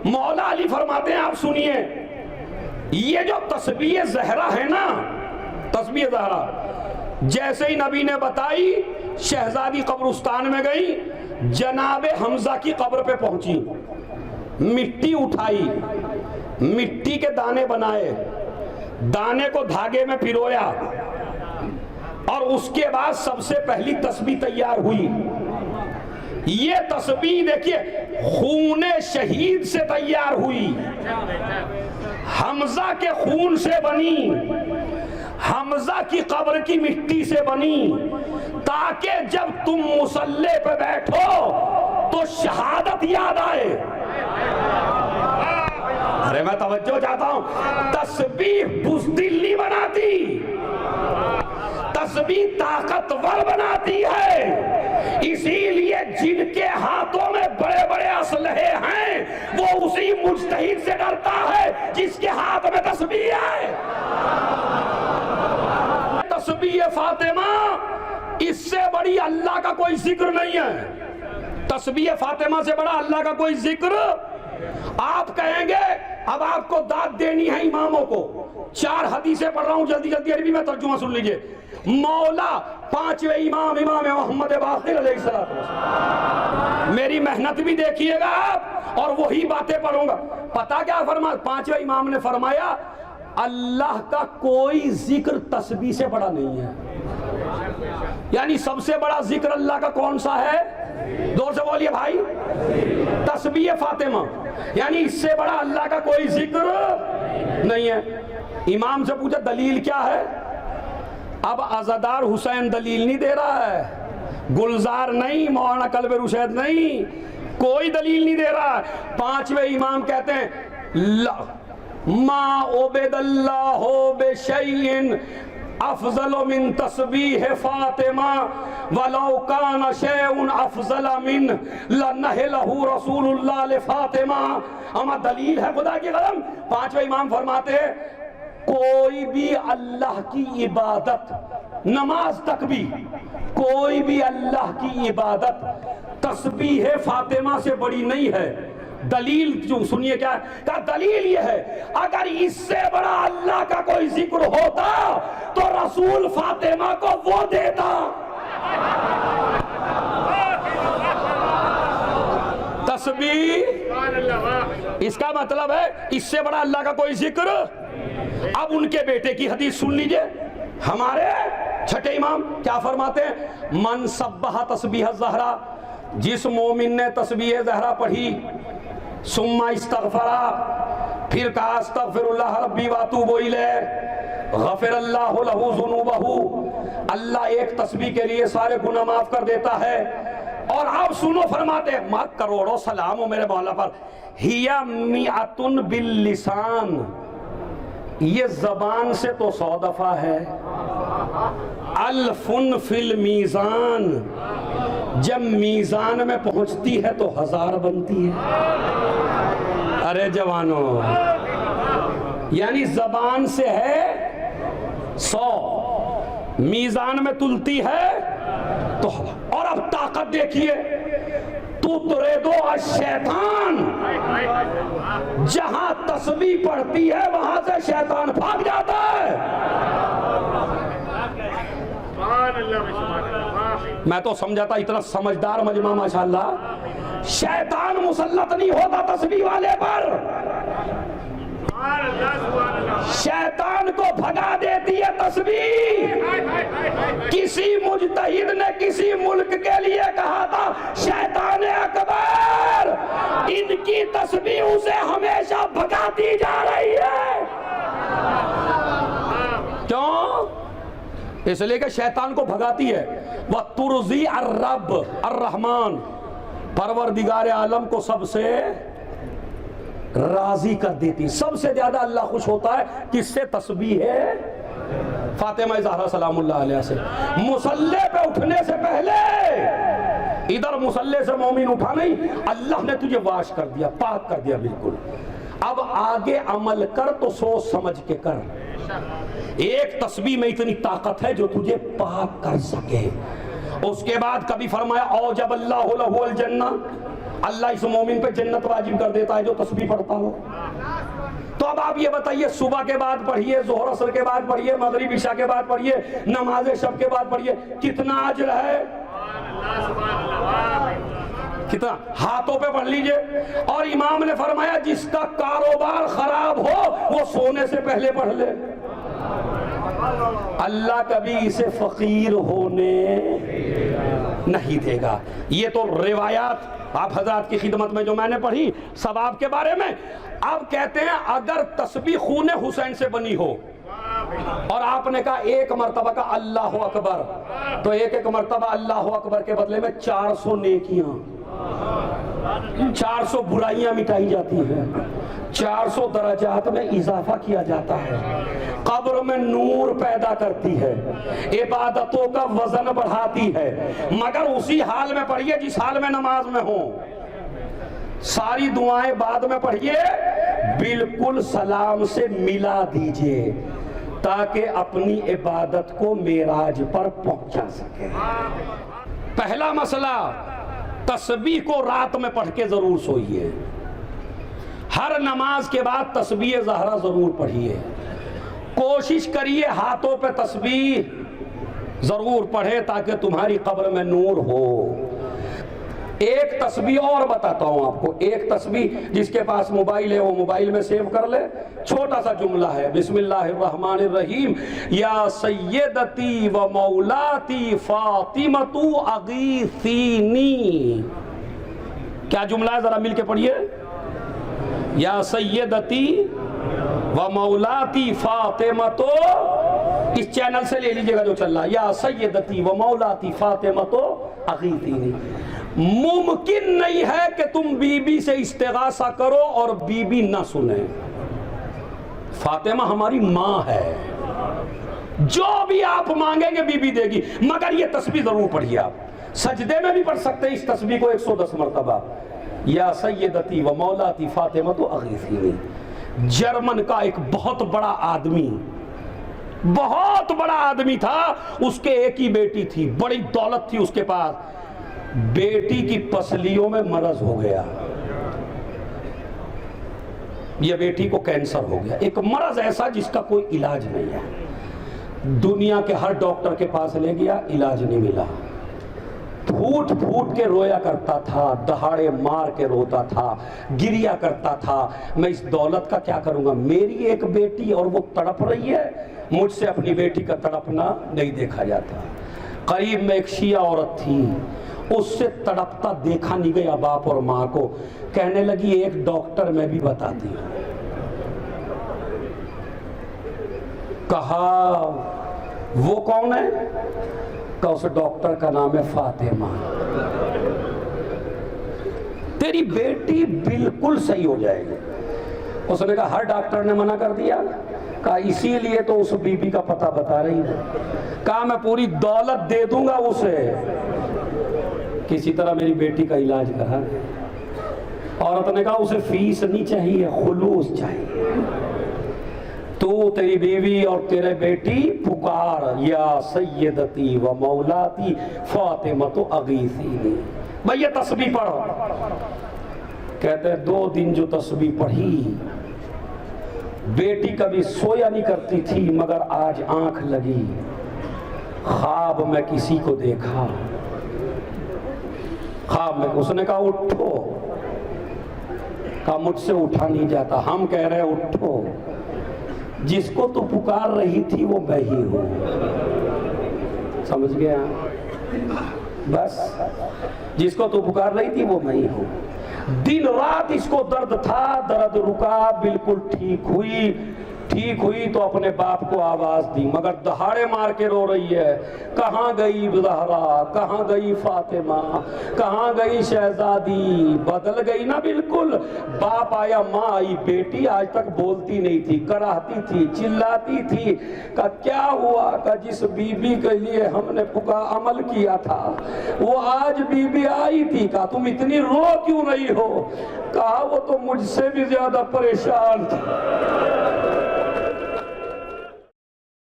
मौला अली फरमाते हैं, आप सुनिए, ये जो तस्बीह ज़हरा है ना, तस्बीह ज़हरा जैसे ही नबी ने बताई, शहजादी कब्रिस्तान में गई, जनाबे हमजा की कब्र पे पहुंची, मिट्टी उठाई, मिट्टी के दाने बनाए, दाने को धागे में पिरोया और उसके बाद सबसे पहली तस्बीह तैयार हुई। ये तस्बीह देखिए खूने शहीद से तैयार हुई, हमजा के खून से बनी, हमजा की कब्र की मिट्टी से बनी, ताकि जब तुम मुसल्ले पे बैठो तो शहादत याद आए। अरे मैं तवज्जो चाहता हूं, तस्बीह बुज़दिल नहीं बनाती, तस्बीह ताकतवर बनाती है। इसीलिए जिनके हाथों में बड़े बड़े असलहे हैं वो उसी मुज्तहिद से डरता है जिसके हाथ में तस्बीह है। तस्बीह फातिमा, इससे बड़ी अल्लाह का कोई जिक्र नहीं है। तस्बीह फातिमा से बड़ा अल्लाह का कोई जिक्र। आप कहेंगे अब आपको दाद देनी है इमामों को। 4 हदीसें पढ़ रहा हूं, जल्दी जल्दी अरबी में तर्जुमा सुन लीजिए। मौला 5वें इमाम, इमाम मोहम्मद बाक़िर अलैहिस्सलाम, मेरी मेहनत भी देखिएगा आप और वही बातें पढ़ूंगा। पता क्या फरमा, 5वें इमाम ने फरमाया, अल्लाह का कोई जिक्र तस्बीह से बड़ा नहीं है। यानी सबसे बड़ा जिक्र अल्लाह का कौन सा है? जोर से बोलिए भाई, तस्बीह फातिमा। यानी इससे बड़ा अल्लाह का कोई जिक्र नहीं है। इमाम से पूछा दलील क्या है? अब अज़ादार हुसैन दलील नहीं दे रहा है, गुलजार नहीं, मौलाना कल्ब रुशैद नहीं, कोई दलील नहीं दे रहा है। 5वें इमाम कहते हैं, मा उबिदल्लाहु बिशैइन अफज़ल मिन तस्बीह फातिमा वलौ कान शैउन अफज़ल मिन लनहलहु रसूलुल्लाह लिफातिमा। हमारा दलील है खुदा की कसम। 5वें इमाम फरमाते हैं, कोई भी अल्लाह की इबादत, नमाज तक भी कोई भी अल्लाह की इबादत तस्बीह फातिमा से बड़ी नहीं है। दलील जो सुनिए क्या है, क्या दलील ये है, अगर इससे बड़ा अल्लाह का कोई जिक्र होता तो रसूल फातिमा को वो देता। तस्बीह, इसका मतलब है इससे बड़ा अल्लाह का कोई जिक्र। अब उनके बेटे की हदीस सुन लीजिए। हमारे 6ठे इमाम क्या फरमाते हैं, मन सब्बह तस्बीह ज़हरा, जिस मोमिन ने तस्बीह ज़हरा पढ़ी, सुम्मा इस्तग़फ़रा, फिर कहा अस्तग़फ़िरुल्लाह रब्बी व अतूबु इलैह, गफ़िरल्लाहु लहू ज़ुनूबहू, अल्लाह एक तस्बीह के लिए सारे गुनाह माफ कर देता है। और आप सुनो, फरमाते हैं, माँ करोड़ों सलाम हो मेरे मौला पर, हिया मिअतुन बिल लिसान, ये जबान से तो 100 दफा है, अल्फुन फिल मीज़ान, जब मीज़ान में पहुंचती है तो 1000 बनती है। अरे जवानों, यानी जबान से है 100, मीज़ान में तुलती है तो। और अब ताकत देखिए, तू तुरे दो शैतान, जहां तस्बीह पढ़ती है वहां से शैतान भाग जाता है। मैं तो समझा था इतना समझदार मजमा माशाल्लाह, शैतान मुसल्लत नहीं होता तस्बीह वाले पर, शैतान को भगा देती है तस्बीह। किसी मुज्तहिद ने किसी मुल्क के लिए कहा था, शैतान अकबर, इनकी तस्बीह उसे हमेशा भगाती जा रही है। क्यों? इसलिए कि शैतान को भगाती है। वह तुर्जी अर्रब अर्रहमान, परवरदिगार आलम को सबसे राजी कर देती। सबसे ज्यादा अल्लाह खुश होता है किससे? तस्बीह है फातिमा ज़हरा सलामुल्लाह अलैहा से। मुसल्ले पे उठने से पहले, इधर मुसल्ले से मोमिन उठा नहीं, अल्लाह ने तुझे वाश कर दिया, पाक कर दिया बिल्कुल। अब आगे अमल कर तो सोच समझ के कर। एक तस्बीह में इतनी ताकत है जो तुझे पाक कर सके। उसके बाद कभी फरमाया औजब अल्लाहु लहुल जन्नह, अल्लाह इस मोमिन पे जन्नत वाजिब कर देता है जो तस्बीह पढ़ता हो। तो अब आप ये बताइए, सुबह के बाद पढ़िए, जोहर असर के बाद पढ़िए, मगरिब इशा के बाद पढ़िए, नमाज शब के बाद पढ़िए, कितना अजर है? कितना? हाथों पे पढ़ लीजिए। और इमाम ने फरमाया जिसका कारोबार खराब हो वो सोने से पहले पढ़ ले, अल्लाह कभी इसे फकीर होने नहीं देगा। ये तो रिवायात आप हजरात की खिदमत में जो मैंने पढ़ी सवाब के बारे में। अब कहते हैं अगर तस्बीह खून हुसैन से बनी हो और आपने कहा एक मर्तबा का अल्लाह अकबर, तो एक एक मर्तबा अल्लाह अकबर के बदले में 400 नेकियां, 400 बुराइयां मिटाई जाती हैं, 400 दर्जात में इजाफा किया जाता है, कब्र में नूर पैदा करती है, इबादतों का वजन बढ़ाती है। मगर उसी हाल में पढ़िए जिस हाल में नमाज में हो। सारी दुआएं बाद में पढ़िए, बिल्कुल सलाम से मिला दीजिए ताकि अपनी इबादत को मेराज पर पहुंचा सके। पहला मसला, तस्बीह को रात में पढ़ के जरूर सोइए। हर नमाज के बाद तस्बीह ज़हरा जरूर पढ़िए। कोशिश करिए हाथों पे तस्बीह जरूर पढ़े ताकि तुम्हारी कब्र में नूर हो। एक तस्बीह और बताता हूं आपको, एक तस्बीह जिसके पास मोबाइल है वो मोबाइल में सेव कर ले। छोटा सा जुमला है, बिस्मिल्लाहिर्रहमानिर्रहीम, या सय्यदती व मौलाती फातिमतु अगीसीनी। क्या जुमला है, जरा मिल के पढ़िए। या सय्यदती व मौलाती फातिमतु, इस चैनल से ले लीजिएगा जो चल रहा है, या सय्यदती व मौलाती फातिमतु अगीसीनी। मुमकिन नहीं है कि तुम बीबी से इस्तिगासा करो और बीबी ना सुने। फातिमा हमारी माँ है, जो भी आप मांगेंगे बीबी देगी। मगर ये तस्बीह जरूर पढ़िए। आप सजदे में भी पढ़ सकते हैं इस तस्बीह को 110 मरतबा, या सय्यदती व मौलाती फातिमा तो अगीसीनी। जर्मन का एक बहुत बड़ा आदमी, बहुत बड़ा आदमी था, उसके एक ही बेटी थी, बड़ी दौलत थी उसके पास। बेटी की पसलियों में मरज हो गया, यह बेटी को कैंसर हो गया, एक मरज ऐसा जिसका कोई इलाज नहीं है। दुनिया के हर डॉक्टर के पास ले गया, इलाज नहीं मिला। फूट फूट के रोया करता था, दहाड़े मार के रोता था, गिरिया करता था, मैं इस दौलत का क्या करूंगा, मेरी एक बेटी और वो तड़प रही है, मुझसे अपनी बेटी का तड़पना नहीं देखा जाता। करीब में एक शिया औरत थी, उससे तड़पता देखा नहीं गया बाप और माँ को। कहने लगी एक डॉक्टर मैं भी बताती हूँ। कहा वो कौन है? कहा उस डॉक्टर का नाम है फातिमा। तेरी बेटी बिल्कुल सही हो जाएगी। उसने कहा हर डॉक्टर ने मना कर दिया। कहा इसीलिए तो उस बीबी का पता बता रही है। कहा मैं पूरी दौलत दे दूंगा उसे, किसी तरह मेरी बेटी का इलाज करा। औरत ने कहा उसे फीस नहीं चाहिए, खुलूस चाहिए। तो तेरी बीवी और तेरे बेटी पुकार, या सय्यदती व मौलाती फातिमतु अगीसीनी। भैया तस्बीह पढ़ो। कहते 2 दिन जो तस्बीह पढ़ी, बेटी कभी सोया नहीं करती थी, मगर आज आंख लगी, ख्वाब में किसी को देखा, ख्वाब में। उसने कहा उठो, कहा मुझसे उठा नहीं जाता। हम कह रहे उठो, जिसको तू पुकार रही थी वो मैं ही हूं। समझ गया? बस जिसको तू पुकार रही थी वो मैं ही हूं। दिन रात इसको दर्द था, दर्द रुका, बिल्कुल ठीक हुई। ठीक हुई तो अपने बाप को आवाज दी, मगर दहाड़े मार के रो रही है। कहाँ गई ज़हरा, कहाँ गई फातिमा, कहाँ गई शहजादी? बदल गई ना बिल्कुल। बाप आया, माँ आई, बेटी आज तक बोलती नहीं थी, कराहती थी, चिल्लाती थी। का क्या हुआ? का जिस बीबी के लिए हमने पुकार अमल किया था वो आज बीबी आई थी। का तुम इतनी रो क्यों रही हो? कहा वो तो मुझसे भी ज्यादा परेशान थी।